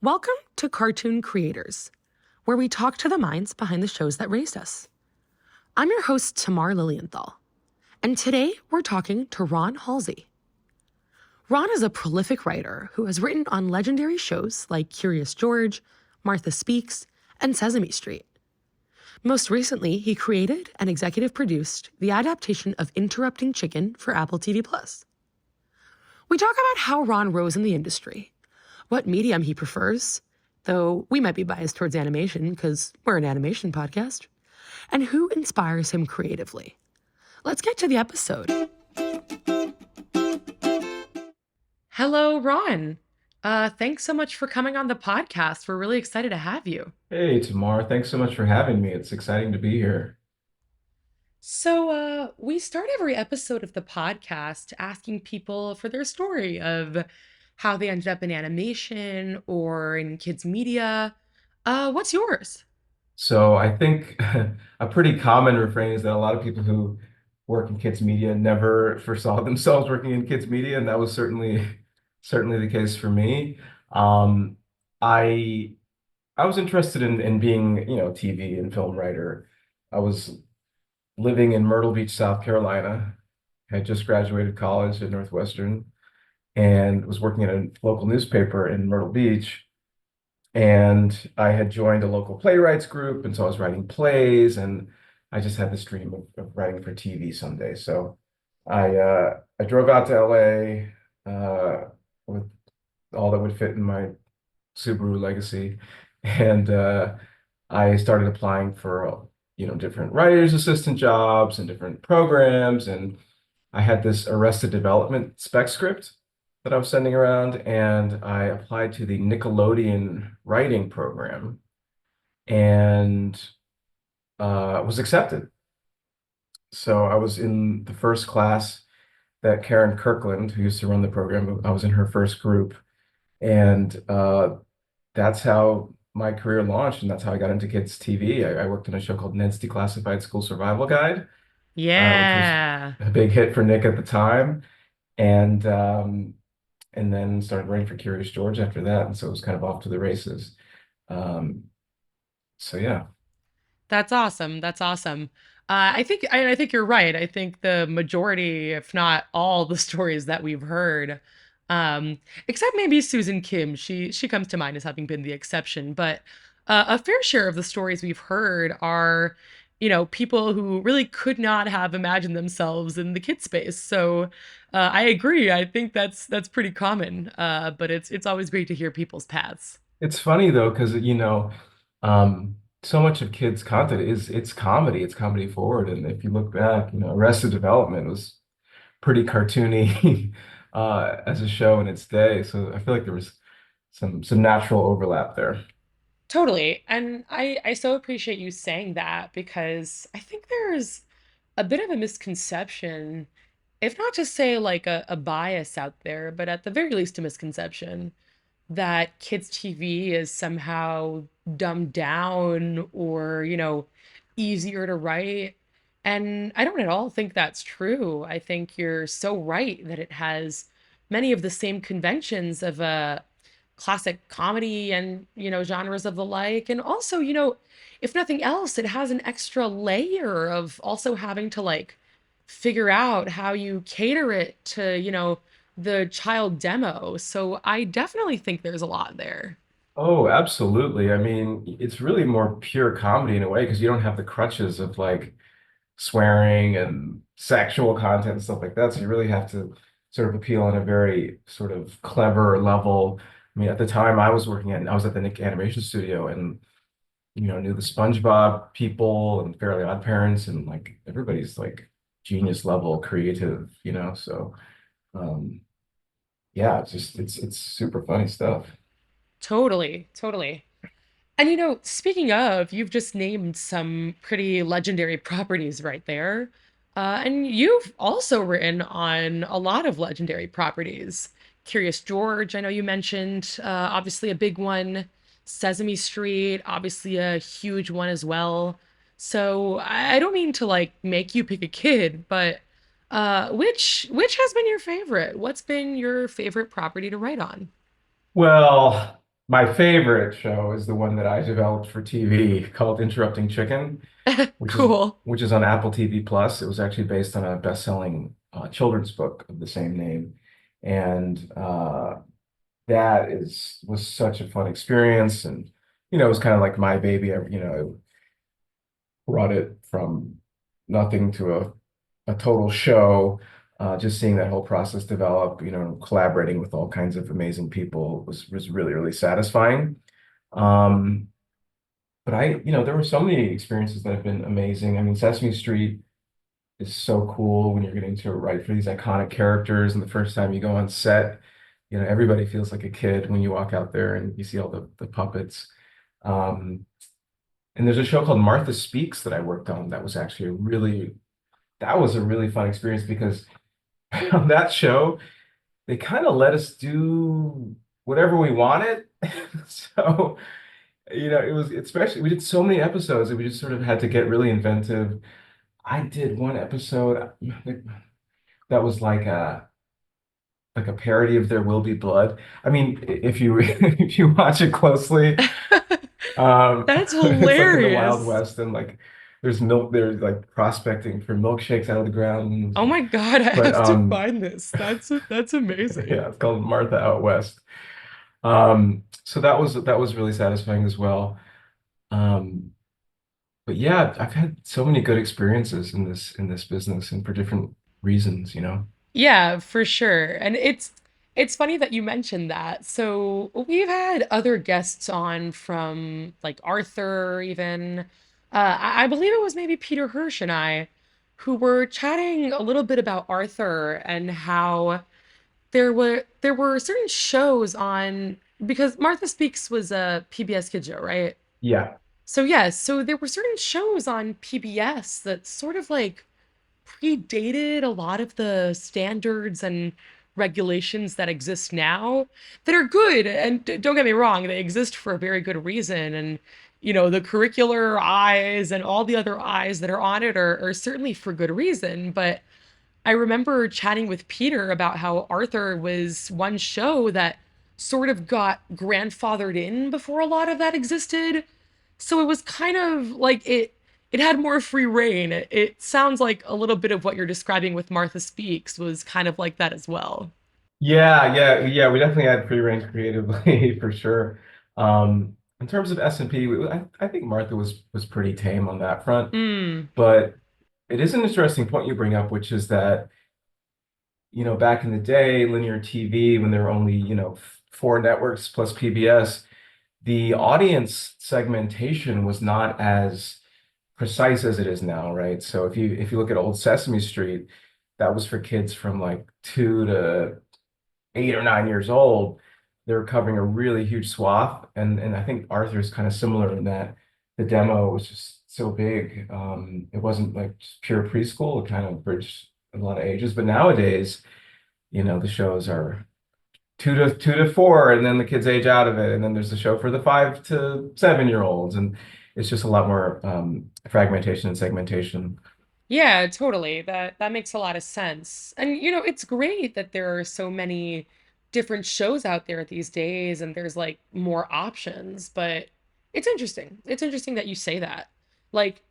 Welcome to Cartoon Creators, where we talk to the minds behind the shows that raised us. I'm your host, Tamar Lilienthal, and today we're talking to Ron Halsey. Ron is a prolific writer who has written on legendary shows like Curious George, Martha Speaks, and Sesame Street. Most recently, he created and executive produced the adaptation of Interrupting Chicken for Apple TV+. We talk about how Ron rose in the industry, what medium he prefers, though we might be biased towards animation because we're an animation podcast, and who inspires him creatively. Let's get to the episode. Hello, Ron. Thanks so much for coming on the podcast. We're really excited to have you. Hey, Tamar, thanks so much for having me. It's exciting to be here. So, we start every episode of the podcast asking people for their story of how they ended up in animation or in kids' media. What's yours? So I think a pretty common refrain is that a lot of people who work in kids media never foresaw themselves working in kids media, and that was certainly the case for me. Um, I I was interested in being, TV and film writer. I was living in Myrtle Beach, South Carolina, had just graduated college at Northwestern, and was working at a local newspaper in Myrtle Beach. And I had joined a local playwrights group, and so I was writing plays, and I just had this dream of writing for TV someday. So I drove out to LA with all that would fit in my Subaru Legacy, and I started applying for different writers assistant jobs and different programs, and I had this Arrested Development spec script that I was sending around, and I applied to the Nickelodeon writing program and was accepted. So I was in the first class that Karen Kirkland, who used to run the program, I was in her first group, and that's how my career launched, and that's how I got into kids TV. I worked on a show called Ned's Declassified School Survival Guide, which was Yeah. a big hit for Nick at the time, and then started writing for Curious George after that, and so it was kind of off to the races. Um, so yeah. That's awesome. That's awesome. I think you're right. I think the majority, if not all, the stories that we've heard, um, except maybe Susan Kim, she comes to mind as having been the exception. But a fair share of the stories we've heard are, people who really could not have imagined themselves in the kid space. So I agree. I think that's pretty common. But it's always great to hear people's paths. It's funny though, because so much of kids' content is it's comedy forward. And if you look back, Arrested Development was pretty cartoony as a show in its day. So I feel like there was some natural overlap there. Totally. And I so appreciate you saying that because I think there's a bit of a misconception, if not to say like a bias out there, but at the very least a misconception that kids' TV is somehow dumbed down or, easier to write. And I don't at all think that's true. I think you're so right that it has many of the same conventions of a classic comedy and, genres of the like. And also, if nothing else, it has an extra layer of also having to like figure out how you cater it to, the child demo. So I definitely think there's a lot there. Oh, absolutely. I mean, it's really more pure comedy in a way because you don't have the crutches of like swearing and sexual content and stuff like that. So you really have to sort of appeal on a very sort of clever level. I mean, at the time I was at the Nick Animation Studio, and knew the SpongeBob people and Fairly Odd Parents, and like everybody's like genius level creative, So um yeah, it's super funny stuff. Totally, totally. And speaking of, you've just named some pretty legendary properties right there. And you've also written on a lot of legendary properties. Curious George, I know you mentioned, obviously a big one. Sesame Street, obviously a huge one as well. So I don't mean to like make you pick a kid, but which has been your favorite? What's been your favorite property to write on? Well, My favorite show is the one that I developed for TV called Interrupting Chicken, Cool. which is on Apple TV Plus. It was actually based on a best-selling children's book of the same name, and that is was such a fun experience. And it was kind of like my baby. Brought it from nothing to a total show. Just seeing that whole process develop, collaborating with all kinds of amazing people was really, really satisfying. Um, but there were so many experiences that have been amazing. I mean, Sesame Street is so cool when you're getting to write for these iconic characters, and the first time you go on set, everybody feels like a kid when you walk out there and you see all the puppets. Um, and there's a show called Martha Speaks that I worked on that was actually that was a really fun experience because on that show, they kind of let us do whatever we wanted. So, it was especially, we did so many episodes that we just sort of had to get really inventive. I did one episode that was like a parody of There Will Be Blood. I mean, if you if you watch it closely, That's it's like in the Wild hilarious. West, and like there's like prospecting for milkshakes out of the ground. Oh my God, I But have to find this. That's yeah, amazing. it's called Martha Out West. So that was really satisfying as well. Um, but yeah, I've had so many good experiences in this business and for different reasons. Yeah, for sure. And it's funny that you mentioned that. So we've had other guests on from like Arthur even. I believe it was maybe Peter Hirsch and I who were chatting a little bit about Arthur and how there were certain shows on because Martha Speaks was a PBS Kids show, right? Yeah. So yes, so there were certain shows on PBS that sort of like predated a lot of the standards and regulations that exist now that are good. And don't get me wrong, they exist for a very good reason. And, the curricular eyes and all the other eyes that are on it are certainly for good reason. But I remember chatting with Peter about how Arthur was one show that sort of got grandfathered in before a lot of that existed. So it was kind of like it had more free reign. It sounds like a little bit of what you're describing with Martha Speaks was kind of like that as well. Yeah, yeah, yeah. We definitely had free range creatively for sure. In terms of S&P, I think Martha was pretty tame on that front. Mm. But it is an interesting point you bring up, which is that, back in the day, linear TV, when there were only, four networks plus PBS, the audience segmentation was not as precise as it is now, right? So if you look at old Sesame Street, that was for kids from like 2 to 8 or 9 years old. They're covering a really huge swath, and I think Arthur's kind of similar in that the demo was just so big. It wasn't like just pure preschool; it kind of bridged a lot of ages. But nowadays, the shows are 2 to 4, and then the kids age out of it, and then there's the show for the 5 to 7 year olds, and it's just a lot more fragmentation and segmentation. Yeah, totally. That makes a lot of sense. And it's great that there are so many different shows out there these days and there's like more options, but it's interesting. It's interesting that you say that. Like,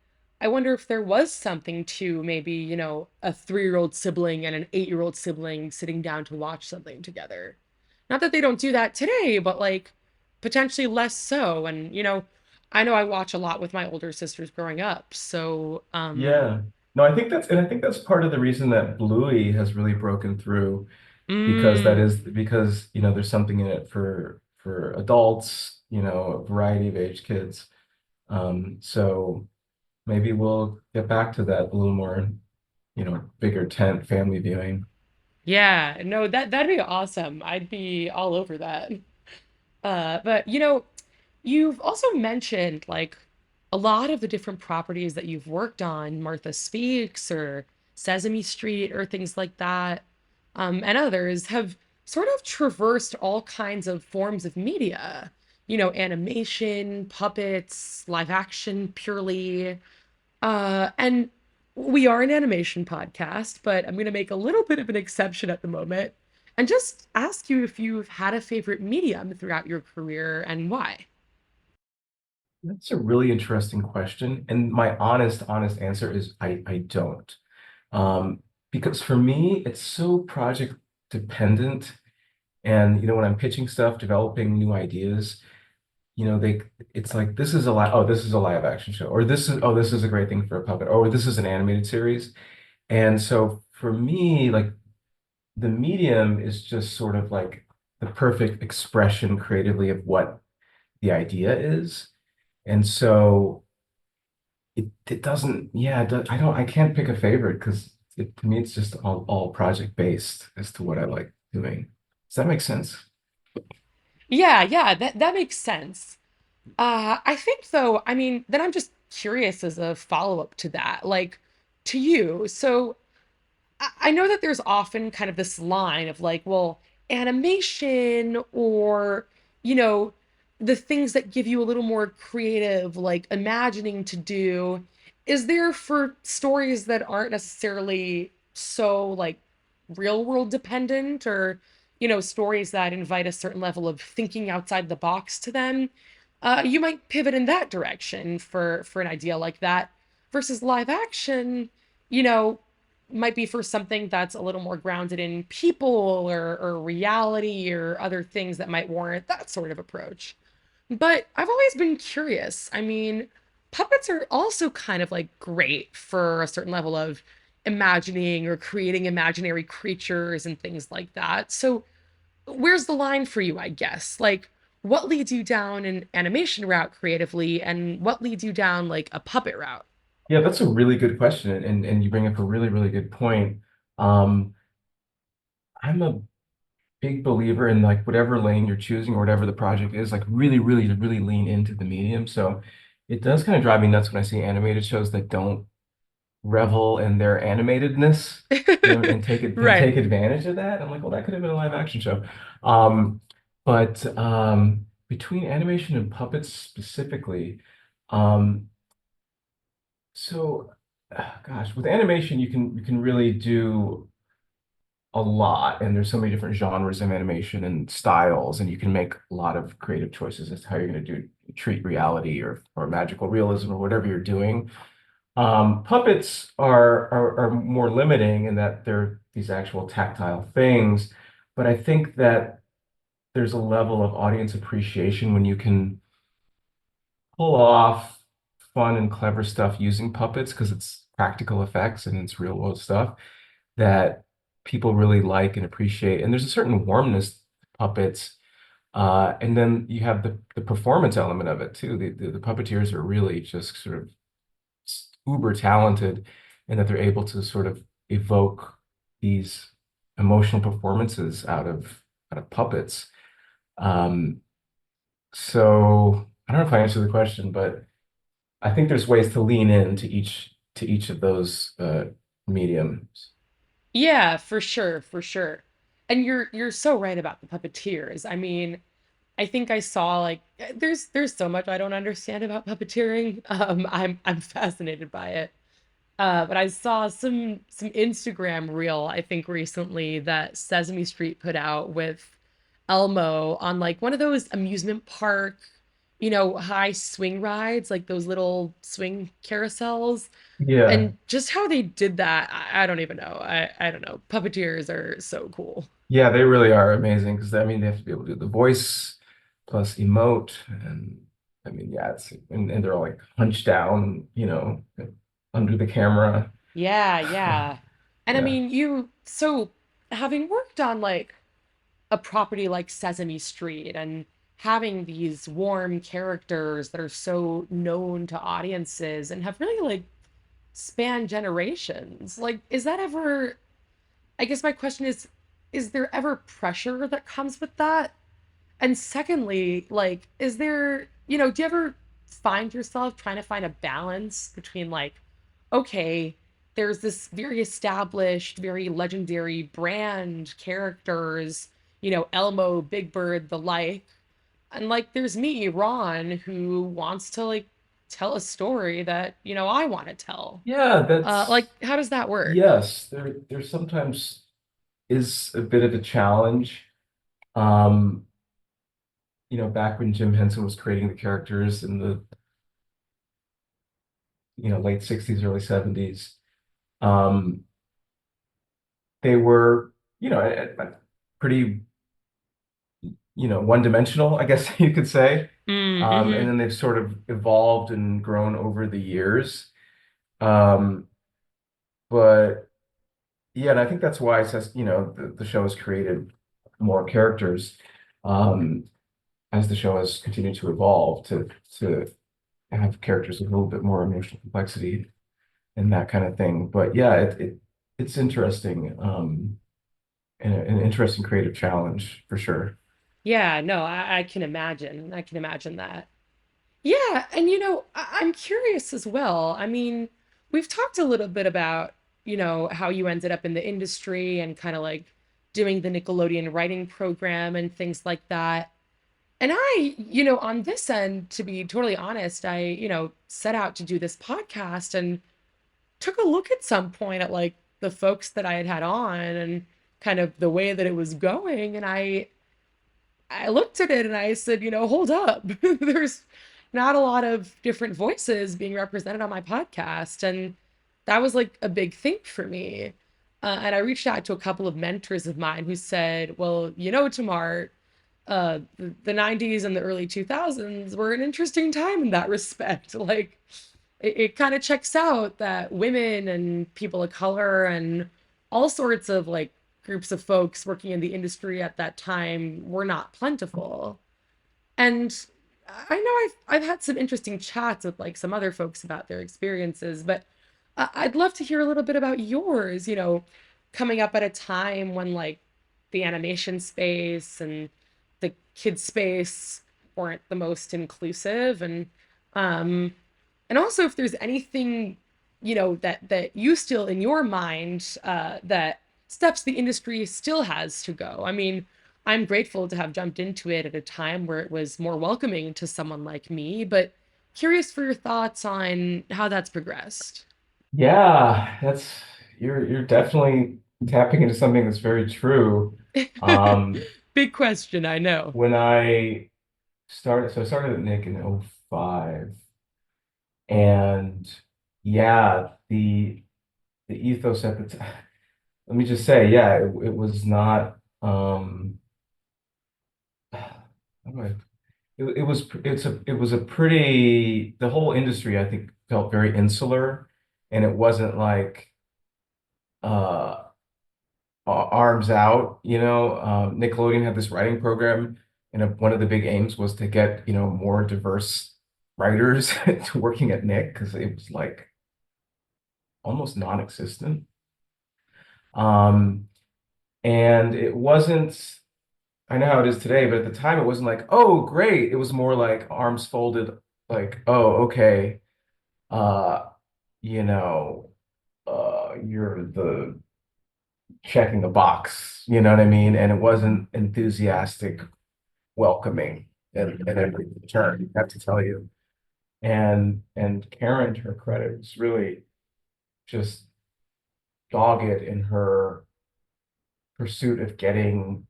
I wonder if there was something to maybe, a 3-year-old sibling and an 8-year-old sibling sitting down to watch something together. Not that they don't do that today, but like potentially less so. And, I know I watch a lot with my older sisters growing up. So, Yeah. No, I think that's part of the reason that Bluey has really broken through because that mm, is because, there's something in it for adults, a variety of age kids. So maybe we'll get back to that a little more, bigger tent family viewing. yeah, no, that'd be awesome. I'd be all over that. But you've also mentioned like a lot of the different properties that you've worked on, Martha Speaks or Sesame Street or things like that, and others have sort of traversed all kinds of forms of media. Animation, puppets, live action, purely. And we are an animation podcast, but I'm going to make a little bit of an exception at the moment and just ask you if you've had a favorite medium throughout your career and why. That's a really interesting question. And my honest answer is I don't. Um, because for me, it's so project dependent. And when I'm pitching stuff, developing new ideas, it's like this is a live action show, or this is a great thing for a puppet, or this is an animated series. And so for me, like the medium is just sort of like the perfect expression creatively of what the idea is. And so it doesn't, yeah, I can't pick a favorite because to me it's just all project based as to what I like doing. Does that make sense? Yeah, yeah, that makes sense. I think though, I mean, then I'm just curious as a follow-up to that, like to you. So I know that there's often kind of this line of like, well, animation or, you know, the things that give you a little more creative, like imagining to do. Is there for stories that aren't necessarily so like real world dependent or, stories that invite a certain level of thinking outside the box to them? You might pivot in that direction for an idea like that versus live action, you know, might be for something that's a little more grounded in people or reality or other things that might warrant that sort of approach. But I've always been curious. I mean, puppets are also kind of like great for a certain level of imagining or creating imaginary creatures and things like that. So, where's the line for you, I guess? Like, what leads you down an animation route creatively, and what leads you down like a puppet route? Yeah, that's a really good question, and you bring up a really good point. Um, I'm a big believer in like whatever lane you're choosing or whatever the project is, like really lean into the medium. So it does kind of drive me nuts when I see animated shows that don't revel in their animatedness, and Right. take advantage of that. I'm like, well, that could have been a live action show. Um, but between animation and puppets specifically, um, so gosh, with animation, you can really do a lot, and there's so many different genres of animation and styles, and you can make a lot of creative choices as to how you're going to treat reality or magical realism or whatever you're doing. Puppets are more limiting in that they're these actual tactile things, but I think that there's a level of audience appreciation when you can pull off fun and clever stuff using puppets because it's practical effects and it's real world stuff that people really like and appreciate. And there's a certain warmness to puppets. And then you have the performance element of it too. The puppeteers are really just sort of uber talented in that they're able to sort of evoke these emotional performances out of puppets. Um, so I don't know if I answered the question, but I think there's ways to lean into each of those mediums. Yeah, for sure, for sure. And you're so right about the puppeteers. I mean, I think I saw like there's so much I don't understand about puppeteering. I'm fascinated by it. But I saw some Instagram reel, I think recently that Sesame Street put out with Elmo on like one of those amusement park, high swing rides, like those little swing carousels. Yeah. And just how they did that, I don't even know. I don't know. Puppeteers are so cool. Yeah, they really are amazing because I mean they have to be able to do the voice plus emote and I mean yeah and they're all like hunched down, under the camera. Yeah, yeah. And I Yeah. mean, so having worked on like a property like Sesame Street and having these warm characters that are so known to audiences and have really like spanned generations. Like, is that ever, I guess my question is there ever pressure that comes with that? And secondly, like, is there, do you ever find yourself trying to find a balance between like, okay, there's this very established, very legendary brand characters, Elmo, Big Bird, the like, and like there's me, Ron, who wants to like tell a story that, I want to tell. Yeah, Like, that's how does that work? yes. There's sometimes is a bit of a challenge. Um, back when Jim Henson was creating the characters in the, late 60s, early 70s, um, they were, pretty, one-dimensional, I guess you could say. And Mm-hmm. then they've sort of evolved and grown over the years. Um, but yeah, and I think that's why it says, the show has created more characters, um, as the show has continued to evolve to have characters with a little bit more emotional complexity and that kind of thing. But yeah, it's interesting, and an interesting creative challenge for sure. Yeah, no, I can imagine. I can imagine that. Yeah, and I'm curious as well. I mean, we've talked a little bit about, how you ended up in the industry and kind of like doing the Nickelodeon writing program and things like that. And on this end, to be totally honest, I, set out to do this podcast and took a look at some point at like the folks that I had had on and kind of the way that it was going. And I looked at it and I said, hold up. There's not a lot of different voices being represented on my podcast. And that was like a big thing for me. And I reached out to a couple of mentors of mine who said, well, Tamar, the 90s and the early 2000s were an interesting time in that respect. Like, it kind of checks out that women and people of color and all sorts of like groups of folks working in the industry at that time were not plentiful. And I know I've had some interesting chats with like some other folks about their experiences, but I'd love to hear a little bit about yours, coming up at a time when like the animation space and the kid space weren't the most inclusive um and also if there's anything, that you still in your mind that steps the industry still has to go. I mean, I'm grateful to have jumped into it at a time where it was more welcoming to someone like me, but curious for your thoughts on how that's progressed. Yeah, you're definitely tapping into something that's very true. Um, Big question, I know. when I started at Nick in '05, and yeah, the ethos at the time, let me just say, yeah, it was not, how do I- it was a pretty, the whole industry, I think, felt very insular, and it wasn't like, uh arms out, Nickelodeon had this writing program, and one of the big aims was to get, more diverse writers to working at Nick, because it was like almost non-existent. Um, and it wasn't, I know how it is today, but at the time it wasn't like, oh, great. It was more like arms folded, like, oh, okay, uh, you know, you're the checking the box, you know what I mean? And it wasn't enthusiastic welcoming at every turn, I have to tell you. And Karen, to her credit, was really just dogged in her pursuit of getting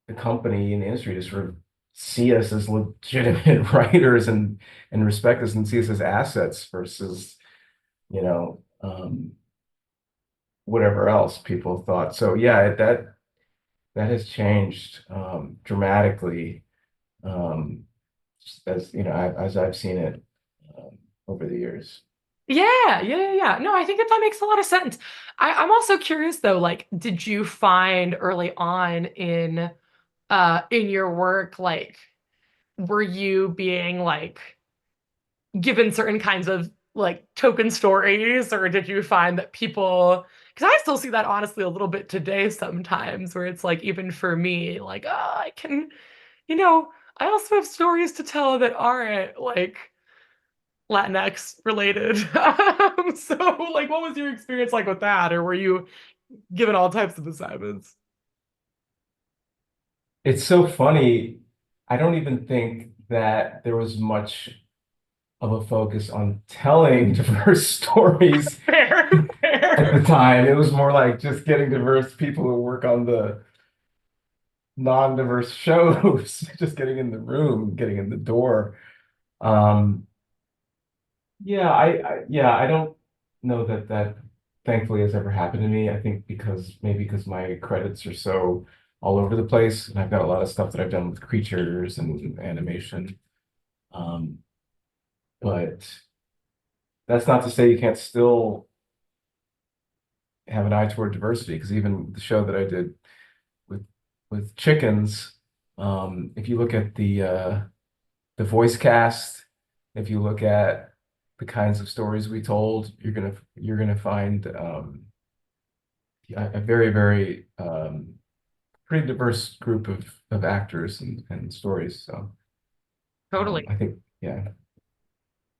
the company and the industry to sort of see us as legitimate writers and respect us and see us as assets versus, you know, whatever else people thought. So yeah, that has changed, dramatically, um, as as I've seen it, over the years. Yeah, yeah, yeah. No, I think that makes a lot of sense. I'm also curious though, like, did you find early on in your work, like, were you being like given certain kinds of like token stories, or did you find that people, because I still see that honestly a little bit today sometimes, where it's like even for me, like, oh, I can, you know, I also have stories to tell that aren't like Latinx related. So, like, what was your experience like with that? Or were you given all types of assignments? It's so funny. I don't even think that there was much of a focus on telling diverse stories. Fair, at the there. time. It was more like just getting diverse people who work on the non-diverse shows, just getting in the room, getting in the door. Um, yeah, I don't know that that thankfully has ever happened to me. I think because maybe because my credits are so all over the place, and I've got a lot of stuff that I've done with creatures and animation. Um, but that's not to say you can't still have an eye toward diversity, because even the show that I did with chickens, if you look at the voice cast, if you look at the kinds of stories we told, you're gonna find a very, very pretty diverse group of actors and stories. So Totally. I think yeah.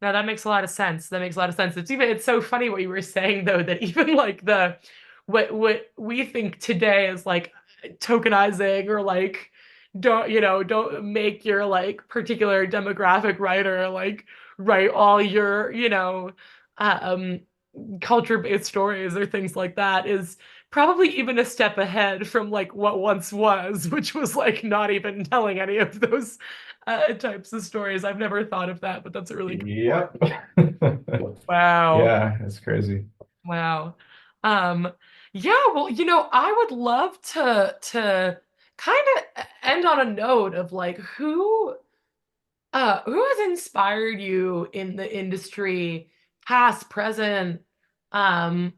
No, that makes a lot of sense. That makes a lot of sense. It's so funny what you were saying though, that even like the what we think today is like tokenizing or like don't make your like particular demographic writer like write all your, um culture-based stories or things like that is probably even a step ahead from like what once was, which was like not even telling any of those types of stories. I've never thought of that, but that's a really good point. Yep. Wow. Yeah, that's crazy. Wow. Um, yeah, well, I would love to kind of end on a note of like who has inspired you in the industry, past, present?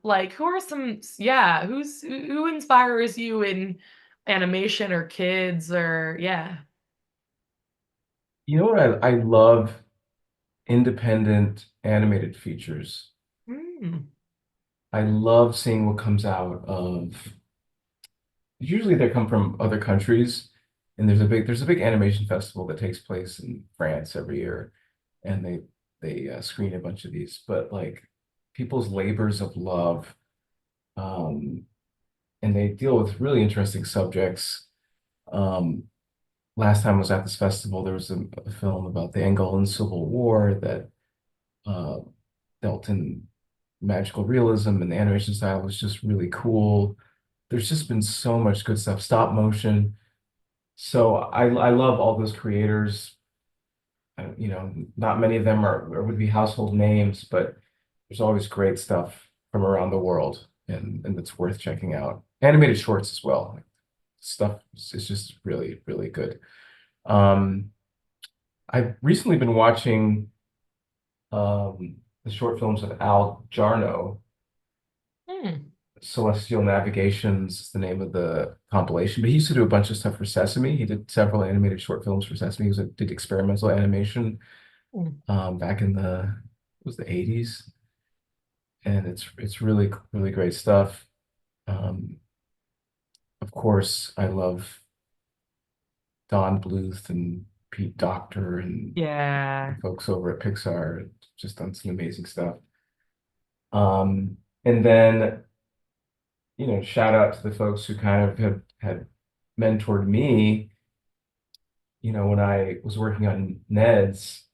Like who are some, yeah, who inspires you in animation or kids or yeah. You know what I love independent animated features. Hmm. I love seeing what comes out of usually they come from other countries, and there's a big animation festival that takes place in France every year, and they screen a bunch of these. But like people's labors of love, um, and they deal with really interesting subjects. Um, Last time I was at this festival, there was a film about the Angolan Civil War that uh, dealt in magical realism, and the animation style was just really cool. There's just been so much good stuff. Stop motion. So I love all those creators. Not many of them are would be household names, but there's always great stuff from around the world, and it's worth checking out. Animated shorts as well. Stuff is just really, really good. Um, I've recently been watching the short films of Al Jarno. Hmm. Celestial Navigations is the name of the compilation, but he used to do a bunch of stuff for Sesame. He did several animated short films for Sesame. Did experimental animation Hmm. back in it was the 80s, and it's really, really great stuff. Um, of course, I love Don Bluth and Pete Docter and Yeah. the folks over at Pixar. Just done some amazing stuff. And then, shout out to the folks who kind of have had mentored me. When I was working on Ned's,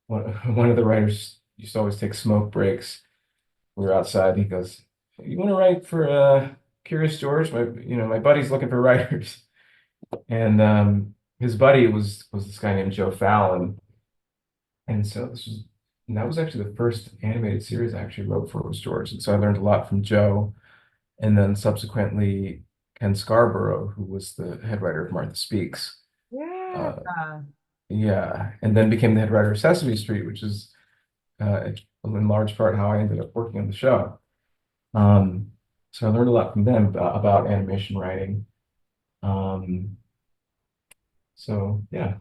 one, one of the writers used to always take smoke breaks. We were outside. He goes, "You want to write for Curious George? My buddy's looking for writers." And his buddy was this guy named Joe Fallon. And so and that was actually the first animated series I actually wrote for was George. And so I learned a lot from Joe. And then subsequently Ken Scarborough, who was the head writer of Martha Speaks. Yeah. Uh, yeah, and then became the head writer of Sesame Street, which is in large part how I ended up working on the show. Um, so I learned a lot from them about animation writing. Um, so yeah,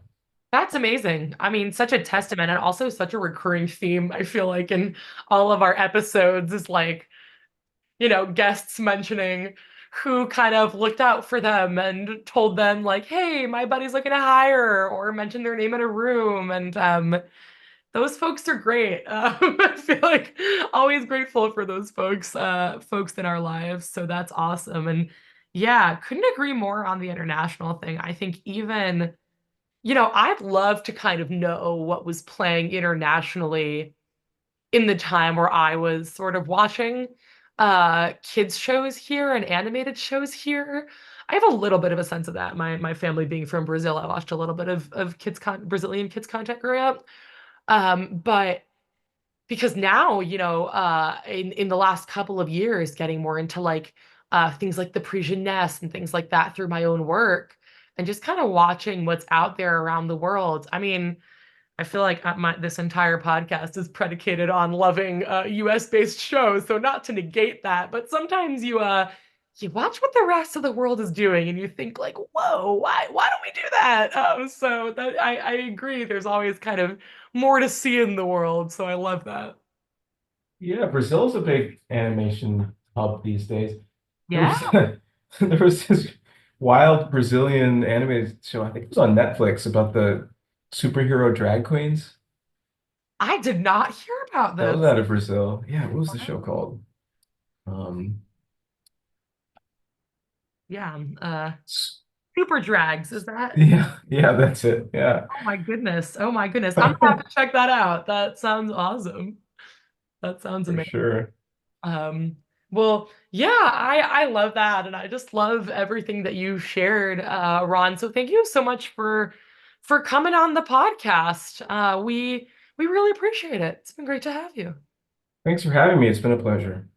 That's amazing. I mean, such a testament and also such a recurring theme, I feel like, in all of our episodes is like, guests mentioning who kind of looked out for them and told them like, hey, my buddy's looking to hire or mention their name in a room. And those folks are great. I feel like always grateful for those folks in our lives. So that's awesome. And yeah, couldn't agree more on the international thing. I think even I'd love to kind of know what was playing internationally in the time where I was sort of watching. kids shows here and animated shows here. I have a little bit of a sense of that. My family being from Brazil, I watched a little bit of Brazilian kids content growing up. But because now, in the last couple of years, getting more into like things like the Parisian Nest and things like that through my own work, and just kind of watching what's out there around the world. I mean, I feel like this entire podcast is predicated on loving US based shows. So not to negate that, but sometimes you watch what the rest of the world is doing and you think like, whoa, why don't we do that? So that I agree. There's always kind of more to see in the world. So I love that. Yeah, Brazil's a big animation hub these days. There Yeah, was there was this wild Brazilian animated show, I think it was on Netflix, about the superhero drag queens. I did not hear about That was this. out of Brazil. Yeah, what was the show called? Um, Yeah, s- Super Drags, is that? yeah, yeah, that's it. Yeah. Oh my goodness. Oh my goodness. I'm gonna have to check that out. That sounds awesome. That sounds For amazing. sure. Um, well, yeah, I love that, and I just love everything that you shared, Ron. So thank you so much for coming on the podcast. We really appreciate it. It's been great to have you. Thanks for having me. It's been a pleasure.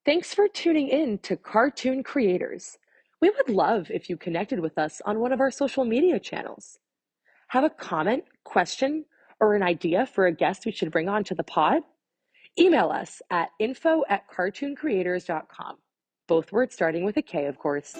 Thanks for tuning in to Cartoon Creators. We would love if you connected with us on one of our social media channels. Have a comment, question, or an idea for a guest we should bring on to the pod? Email us at info@cartooncreators.com. Both words starting with a K, of course.